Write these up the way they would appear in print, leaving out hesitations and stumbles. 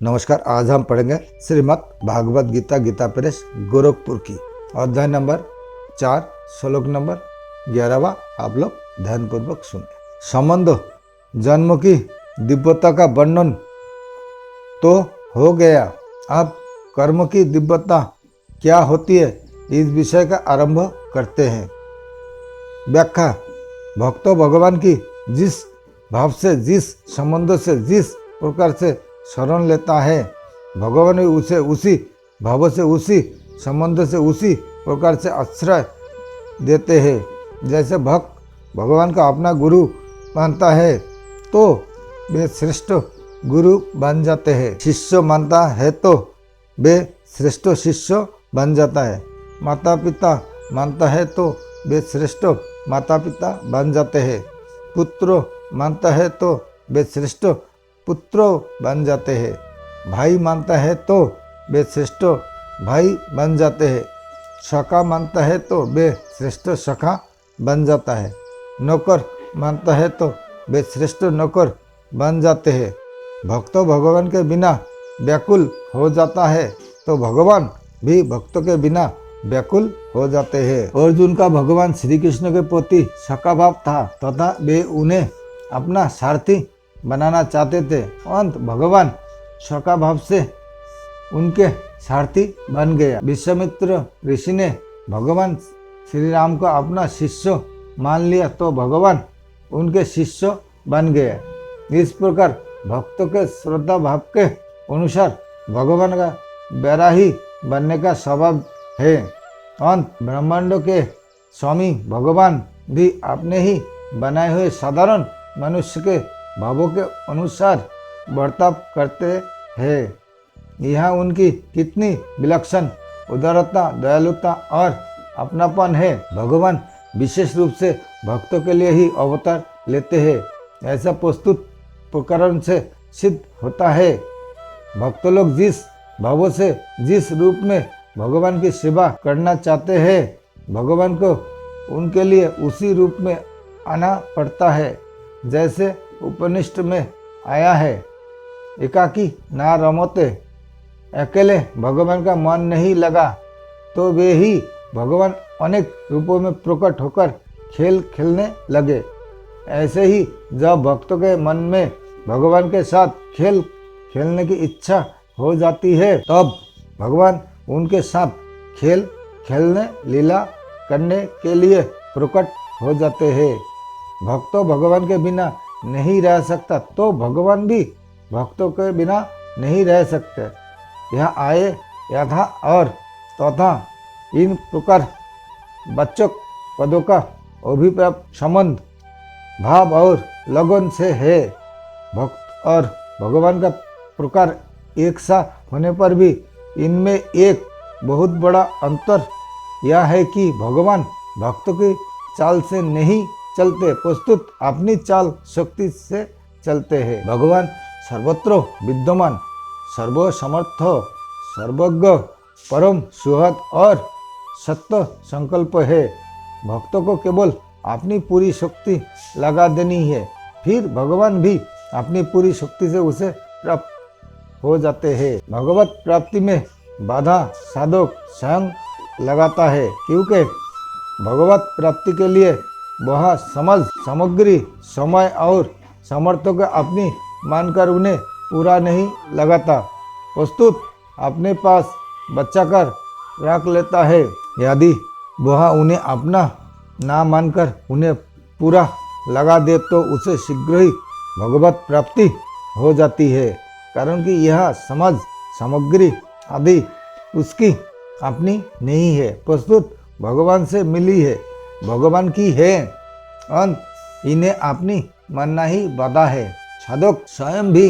नमस्कार। आज हम पढ़ेंगे श्रीमद् भागवत गीता गीता प्रेस गोरखपुर की अध्याय नंबर 4 श्लोक नंबर 11वां। आप लोग ध्यानपूर्वक सुने। संबंध जन्म की दिव्यता का वर्णन तो हो गया, अब कर्म की दिव्यता क्या होती है इस विषय का आरंभ करते हैं। व्याख्या। भक्तों भगवान की जिस भाव से, जिस संबंध से, जिस प्रकार से शरण लेता है, भगवान भी उसे उसी भाव से, उसी संबंध से, उसी प्रकार से आश्रय देते हैं। जैसे भक्त भगवान का अपना गुरु मानता है तो वे श्रेष्ठ गुरु बन जाते हैं। शिष्य मानता है तो वे श्रेष्ठ शिष्य बन जाता है। माता पिता मानता है तो वे श्रेष्ठ माता पिता बन जाते हैं। पुत्र मानता है तो वे श्रेष्ठ पुत्र बन जाते हैं। भाई मानता है तो वे श्रेष्ठ भाई बन जाते हैं। सखा मानता है तो वे श्रेष्ठ सखा बन जाता है। नौकर मानता है तो वे श्रेष्ठ नौकर बन जाते हैं। भक्तों भगवान के बिना व्याकुल हो जाता है तो भगवान भी भक्तों के बिना व्याकुल हो जाते हैं। अर्जुन का भगवान श्री कृष्ण के प्रति सखा भाव था तथा वे उन्हें अपना सारथी बनाना चाहते थे। अंत भगवान सखा भाव से उनके सारथी बन गया। विश्वामित्र ऋषि ने भगवान श्री राम को अपना शिष्य मान लिया तो भगवान उनके शिष्य बन गए। इस प्रकार भक्तों के श्रद्धा भाव के अनुसार भगवान का बैराही बनने का स्वभाव है। अंत ब्रह्मांड के स्वामी भगवान भी अपने ही बनाए हुए साधारण मनुष्य के भावों के अनुसार बर्ताव करते हैं। यहाँ उनकी कितनी विलक्षण उदारता, दयालुता और अपनापन है। भगवान विशेष रूप से भक्तों के लिए ही अवतार लेते हैं, ऐसा प्रस्तुत प्रकरण से सिद्ध होता है। भक्त लोग जिस भावों से, जिस रूप में भगवान की सेवा करना चाहते हैं, भगवान को उनके लिए उसी रूप में आना पड़ता है जैसे उपनिषद में आया है। एकाकी ना रमोते, अकेले भगवान का मन नहीं लगा तो वे ही भगवान अनेक रूपों में प्रकट होकर खेल खेलने लगे। ऐसे ही जब भक्तों के मन में भगवान के साथ खेल खेलने की इच्छा हो जाती है तब भगवान उनके साथ खेल खेलने, लीला करने के लिए प्रकट हो जाते हैं। भक्तों भगवान के बिना नहीं रह सकता तो भगवान भी भक्तों के बिना नहीं रह सकते। यह आए यथा और तथा इन प्रकार वाचक पदों का अभिप्राय संबंध भाव और लगन से है। भक्त और भगवान का प्रकार एक सा होने पर भी इनमें एक बहुत बड़ा अंतर यह है कि भगवान भक्तों की चाल से नहीं चलते, प्रस्तुत अपनी चाल शक्ति से चलते हैं। भगवान सर्वत्र विद्यमान, सर्वसमर्थ, सर्वज्ञ, परम सुहृद और सत्य संकल्प है। भक्तों को केवल अपनी पूरी शक्ति लगा देनी है, फिर भगवान भी अपनी पूरी शक्ति से उसे प्राप्त हो जाते हैं। भगवत प्राप्ति में बाधा साधक स्वयं लगाता है, क्योंकि भगवत प्राप्ति के लिए वह समझ, सामग्री, समय और सामर्थ्य को अपनी मानकर उन्हें पूरा नहीं लगाता, प्रस्तुत अपने पास बचा कर रख लेता है। यदि वह उन्हें अपना ना मानकर उन्हें पूरा लगा दे तो उसे शीघ्र ही भगवत प्राप्ति हो जाती है, कारण कि यह समझ, सामग्री आदि उसकी अपनी नहीं है, प्रस्तुत भगवान से मिली है, भगवान की है। अंत इन्हें अपनी मानना ही बाधा है। साधक स्वयं भी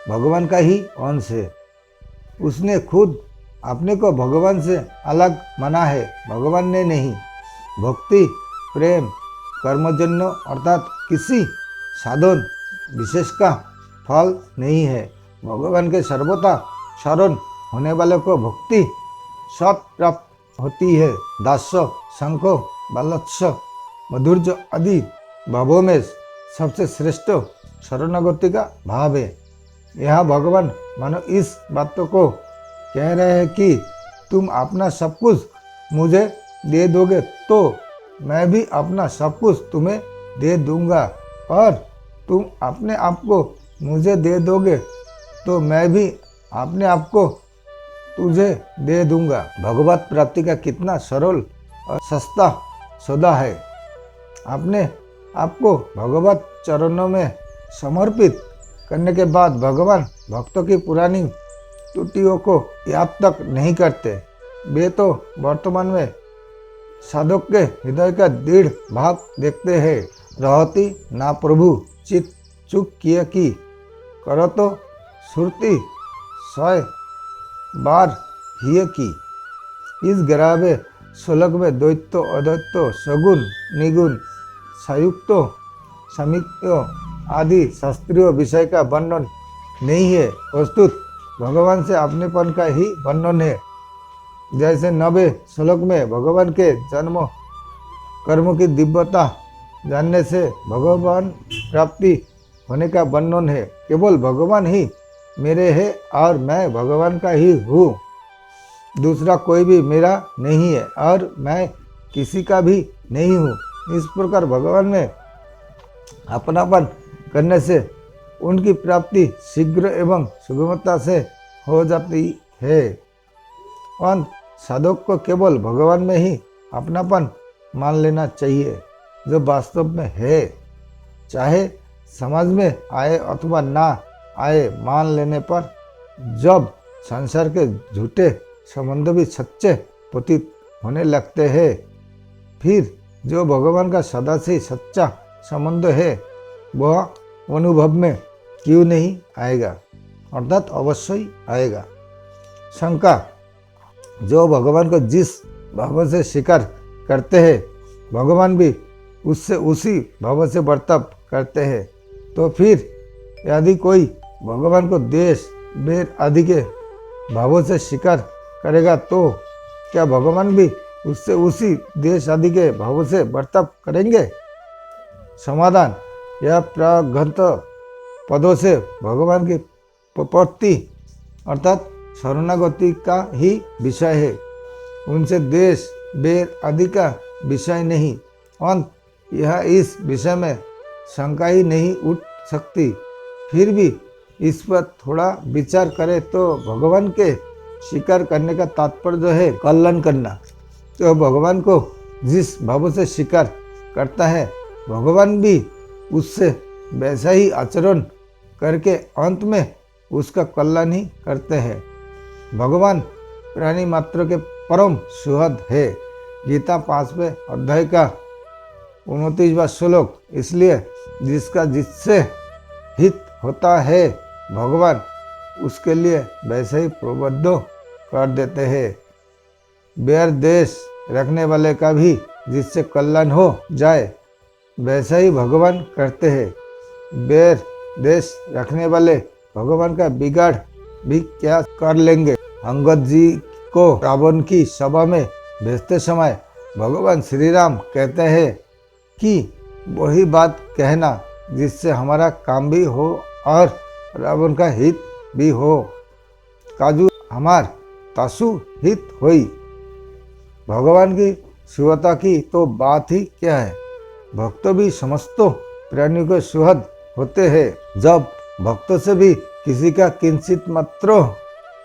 भगवान का ही अंश है। उसने खुद अपने को भगवान से अलग माना है, भगवान ने नहीं। भक्ति, प्रेम, कर्मजन्य अर्थात किसी साधन विशेष का फल नहीं है। भगवान के सर्वथा शरण होने वाले को भक्ति सत प्राप्त होती है। दास्य, शंख, बालस्य, माधुर्य आदि भावों में सबसे श्रेष्ठ शरणागति का भाव है। यह भगवान मानो इस बातों को कह रहे हैं कि तुम अपना सब कुछ मुझे दे दोगे तो मैं भी अपना सब कुछ तुम्हें दे दूंगा, और तुम अपने आप को मुझे दे दोगे तो मैं भी अपने आप को तुझे दे दूंगा। भगवत प्राप्ति का कितना सरल और सस्ता सौदा है। अपने आपको भगवत चरणों में समर्पित करने के बाद भगवान भक्तों की पुरानी त्रुटियों को याद तक नहीं करते। वे तो वर्तमान में साधक के हृदय का दृढ़ भाव देखते हैं। रहती ना प्रभु चित चुक किए की करो तो सुरती 100 बार हिय की। इस 11वें श्लोक में द्वैत अद्वैत सगुण निगुण संयुक्त समित्य आदि शास्त्रीय विषय का वर्णन नहीं है, प्रस्तुत भगवान से अपनेपन का ही वर्णन है। जैसे 90 श्लोक में भगवान के जन्म कर्म की दिव्यता जानने से भगवान प्राप्ति होने का वर्णन है। केवल भगवान ही मेरे है और मैं भगवान का ही हूँ, दूसरा कोई भी मेरा नहीं है और मैं किसी का भी नहीं हूँ। इस प्रकार भगवान में अपनापन करने से उनकी प्राप्ति शीघ्र एवं सुगमता से हो जाती है। और साधक को केवल भगवान में ही अपनापन मान लेना चाहिए जो वास्तव में है, चाहे समझ में आए अथवा ना आए। मान लेने पर जब संसार के झूठे संबंध भी सच्चे प्रतीत होने लगते हैं, फिर जो भगवान का सदा से सच्चा संबंध है वह अनुभव में क्यों नहीं आएगा, अर्थात अवश्य ही आएगा। शंका, जो भगवान को जिस भाव से स्वीकार करते हैं भगवान भी उससे उसी भाव से बर्ताव करते हैं, तो फिर यदि कोई भगवान को देश वेद आदि के भावों से स्वीकार करेगा तो क्या भगवान भी उससे उसी देश आदि के भावों से बर्ताव करेंगे? समाधान, यह प्रागंत पदों से भगवान की प्रपत्ति अर्थात शरणागति का ही विषय है, उनसे देश वेद आदि का विषय नहीं। अंत यह इस विषय में शंका ही नहीं उठ सकती। फिर भी इस पर थोड़ा विचार करें तो भगवान के स्वीकार करने का तात्पर्य जो है कल्याण करना। तो भगवान को जिस भाव से स्वीकार करता है भगवान भी उससे वैसा ही आचरण करके अंत में उसका कल्याण ही करते हैं। भगवान प्राणी मात्र के परम सुहृद है। गीता 5वें अध्याय का 29वां श्लोक। इसलिए जिसका जिससे हित होता है भगवान उसके लिए वैसे ही प्रबद्ध कर देते हैं। बैर देश रखने वाले का भी जिससे कल्याण हो जाए वैसा ही भगवान करते हैं। बैर देश रखने वाले भगवान का बिगाड़ भी क्या कर लेंगे। अंगद जी को रावण की सभा में भेजते समय भगवान श्री राम कहते हैं कि वही बात कहना जिससे हमारा काम भी हो और रावण का हित भी हो। काजू हमार तासु हित होई। भगवान की सुहृदता की तो बात ही क्या है। भक्त भी समस्त प्राणियों के सुहृद होते हैं। जब भक्तों से भी किसी का किंचित मात्र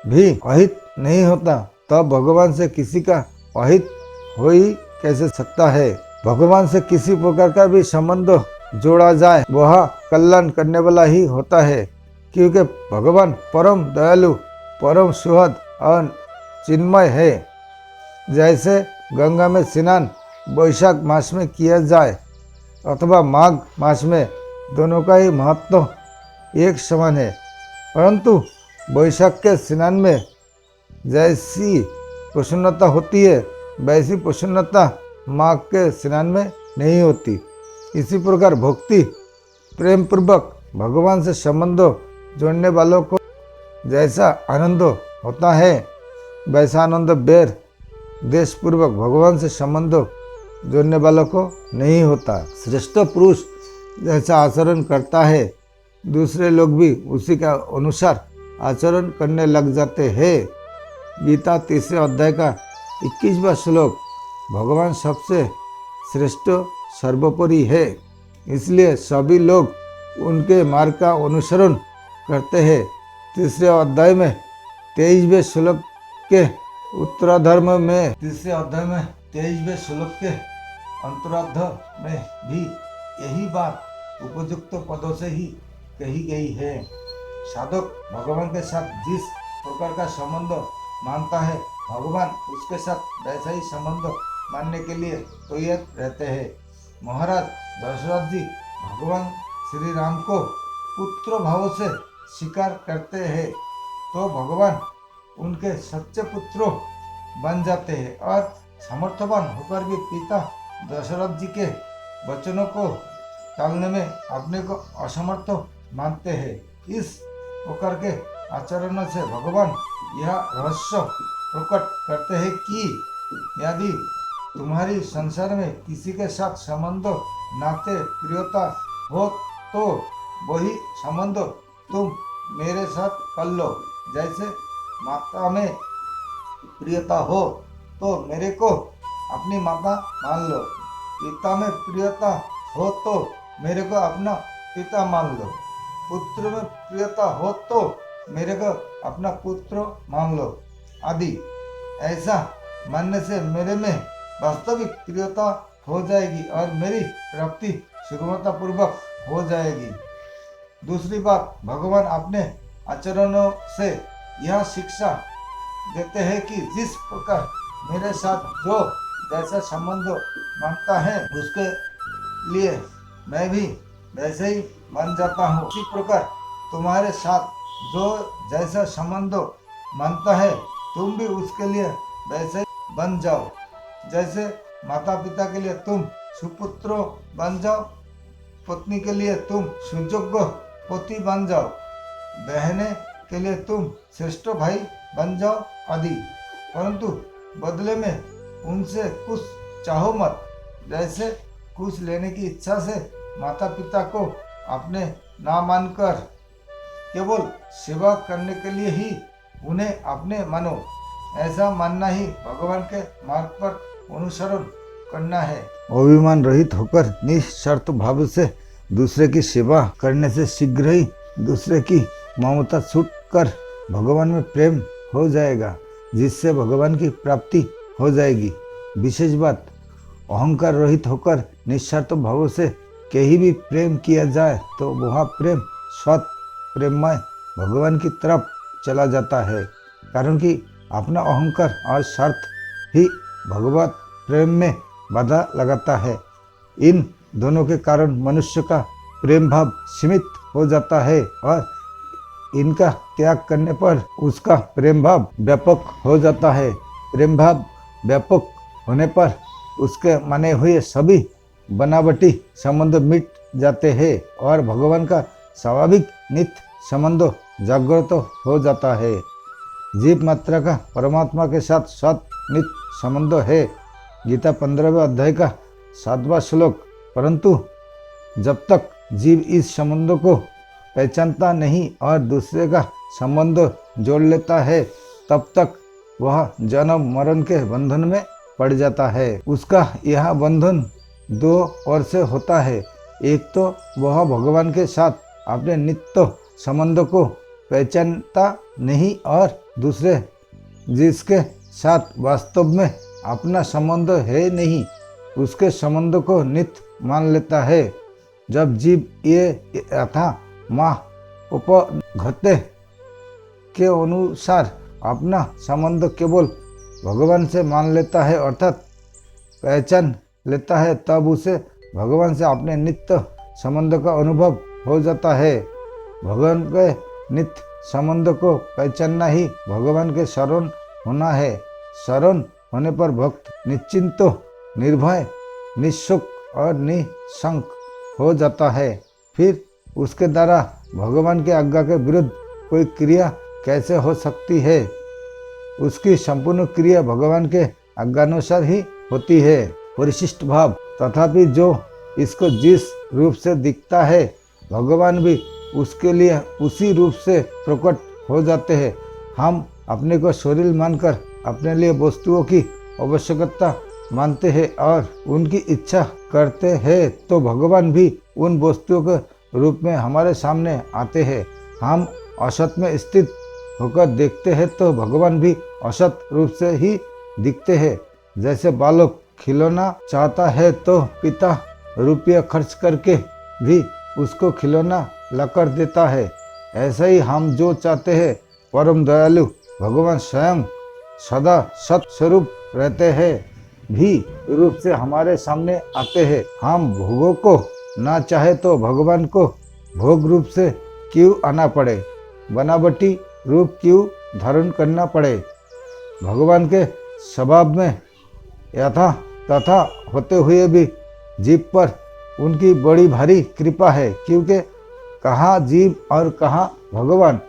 भी अहित नहीं होता तब भगवान से किसी का अहित हो ही कैसे सकता है। भगवान से किसी प्रकार का भी संबंध जोड़ा जाए वह कल्याण करने वाला ही होता है, क्योंकि भगवान परम दयालु परम सुहृद और चिन्मय है। जैसे गंगा में स्नान वैशाख मास में किया जाए अथवा माघ मास में, दोनों का ही महत्व एक समान है, परंतु वैशाख के स्नान में जैसी प्रसन्नता होती है वैसी प्रसन्नता माघ के स्नान में नहीं होती। इसी प्रकार भक्ति प्रेम पूर्वक भगवान से संबंध जोड़ने वालों को जैसा आनंद होता है वैसा आनंद बैर देश पूर्वक भगवान से संबंध जोड़ने वालों को नहीं होता। श्रेष्ठ पुरुष जैसा आचरण करता है दूसरे लोग भी उसी का अनुसार आचरण करने लग जाते हैं। गीता 3 अध्याय का 21वां श्लोक, भगवान सबसे श्रेष्ठ सर्वोपरि है, इसलिए सभी लोग उनके मार्ग का अनुसरण करते हैं। 3 अध्याय में 23वें श्लोक के उत्तरार्ध में 23वें श्लोक के अंतरार्ध में भी यही बात उपयुक्त पदों से ही कही गई है। साधक भगवान के साथ जिस प्रकार का संबंध मानता है, भगवान उसके साथ वैसा ही संबंध मानने के लिए तैयार रहते हैं। महाराज दशरथ जी भगवान श्री राम को पुत्र भाव से स्वीकार करते हैं, तो भगवान उनके सच्चे पुत्र बन जाते हैं और समर्थवान होकर भी पिता दशरथ जी के वचनों को टालने में अपने को असमर्थ मानते हैं। इस प्रकार के आचरण से भगवान यह रहस्य प्रकट करते हैं कि यदि तुम्हारी संसार में किसी के साथ संबंध नाते प्रियता हो तो वही संबंध तुम मेरे साथ कर लो। जैसे माता में प्रियता हो तो मेरे को अपनी माता मान लो, पिता में प्रियता हो तो मेरे को अपना पिता मान लो, पुत्र में प्रियता हो तो मेरे को अपना पुत्र मान लो आदि। ऐसा मानने से मेरे में वास्तविक प्रियता हो जाएगी और मेरी प्राप्ति सुगमता पूर्वक हो जाएगी। दूसरी बात, भगवान अपने आचरणों से यह शिक्षा देते हैं कि जिस प्रकार मेरे साथ जो जैसा संबंध मानता है उसके लिए मैं भी वैसे ही बन जाता हूँ। इसी प्रकार तुम्हारे साथ जो जैसा संबंध मानता है तुम भी उसके लिए वैसे ही बन जाओ। जैसे माता पिता के लिए तुम सुपुत्र बन जाओ, पत्नी के लिए तुम सुयोग्य पति बन जाओ, बहने के लिए तुम श्रेष्ठ भाई बन जाओ आदि। परंतु बदले में उनसे कुछ चाहो मत। जैसे कुछ लेने की इच्छा से माता पिता को अपने ना मानकर केवल सेवा करने के लिए ही उन्हें अपने मानो, ऐसा मानना ही भगवान के मार्ग पर अनुसरण करना है। अभिमान रहित होकर निस्वार्थ भाव से दूसरे की सेवा करने से शीघ्र ही दूसरे की ममता छूट कर भगवान में प्रेम हो जाएगा, जिससे भगवान की प्राप्ति हो जाएगी। विशेष बात, अहंकार रहित होकर निस्वार्थ भाव से कहीं भी प्रेम किया जाए तो वह प्रेम स्वत प्रेममय भगवान की तरफ चला जाता है, कारण कि अपना अहंकार और स्वार्थ ही भगवत प्रेम में बाधा लगाता है। इन दोनों के कारण मनुष्य का प्रेम भाव सीमित हो जाता है और इनका त्याग करने पर उसका प्रेम भाव व्यापक हो जाता है। प्रेम भाव व्यापक होने पर उसके माने हुए सभी बनावटी संबंध मिट जाते हैं और भगवान का स्वाभाविक नित्य संबंध जागृत हो जाता है। जीव मात्रा का परमात्मा के साथ सत नित्य संबंध है। गीता 15वें अध्याय का 7वां श्लोक। परंतु जब तक जीव इस संबंध को पहचानता नहीं और दूसरे का संबंध जोड़ लेता है, तब तक वह जन्म मरण के बंधन में पड़ जाता है। उसका यह बंधन दो ओर से होता है। एक तो वह भगवान के साथ अपने नित्य संबंध को पहचानता नहीं और दूसरे जिसके साथ वास्तव में अपना संबंध है नहीं, उसके संबंध को नित्य मान लेता है। जब जीव ये यथा माह उपघते के अनुसार अपना संबंध केवल भगवान से मान लेता है अर्थात पहचान लेता है, तब उसे भगवान से अपने नित्य संबंध का अनुभव हो जाता है। भगवान के नित्य संबंध को पहचानना ही भगवान के शरण होना है। शरण होने पर भक्त निश्चिंत, निर्भय, निःशुक और निशंक हो जाता है। फिर उसके द्वारा भगवान के आज्ञा के विरुद्ध कोई क्रिया कैसे हो सकती है? उसकी संपूर्ण क्रिया भगवान के आज्ञानुसार ही होती है। परिशिष्ट भाव, तथापि जो इसको जिस रूप से दिखता है, भगवान भी उसके लिए उसी रूप से प्रकट हो जाते हैं। हम अपने को शरीर मानकर अपने लिए वस्तुओं की आवश्यकता मानते हैं और उनकी इच्छा करते हैं तो भगवान भी उन वस्तुओं के रूप में हमारे सामने आते हैं। हम असत में स्थित होकर देखते हैं तो भगवान भी असत रूप से ही दिखते हैं। जैसे बालक खिलौना चाहता है तो पिता रुपया खर्च करके भी उसको खिलौना लाकर देता है। ऐसे ही हम जो चाहते हैं परम दयालु भगवान स्वयं सदा सत स्वरूप रहते हैं भी रूप से हमारे सामने आते हैं। हम भोगों को ना चाहे तो भगवान को भोग रूप से क्यों आना पड़े, बनावटी रूप क्यों धारण करना पड़े। भगवान के स्वभाव में यथा तथा होते हुए भी जीव पर उनकी बड़ी भारी कृपा है, क्योंकि कहाँ जीव और कहाँ भगवान।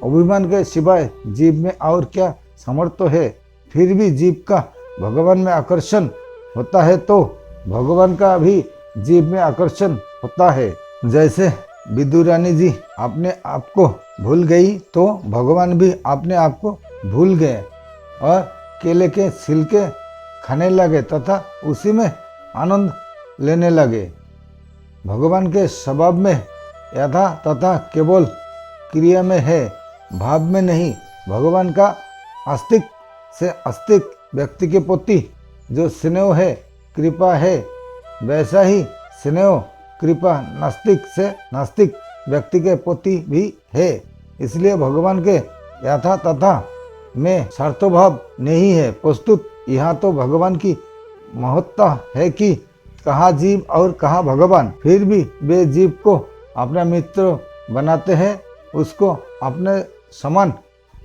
अभिमान के सिवाय जीव में और क्या समर्थ है। फिर भी जीव का भगवान में आकर्षण होता है तो भगवान का भी जीव में आकर्षण होता है। जैसे विदुरानी जी अपने आप को भूल गई तो भगवान भी अपने आप को भूल गए और केले के छिलके खाने लगे तथा उसी में आनंद लेने लगे। भगवान के स्वभाव में यथा तथा केवल क्रिया में है, भाव में नहीं। भगवान का आस्तिक से आस्तिक व्यक्ति के प्रति जो स्नेह है, कृपा है, वैसा ही स्नेह कृपा नास्तिक से नास्तिक व्यक्ति के प्रति भी है। इसलिए भगवान के यथा तथा में स्वार्थभाव नहीं है। प्रस्तुत यहाँ तो भगवान की महत्ता है कि कहाँ जीव और कहाँ भगवान। फिर भी वे जीव को अपना मित्र बनाते हैं, उसको अपने समान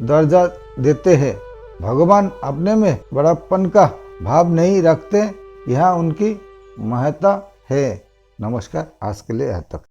दर्जा देते हैं। भगवान अपने में बड़प्पन का भाव नहीं रखते, यह उनकी महत्ता है। नमस्कार, आज के लिए यहाँ तक।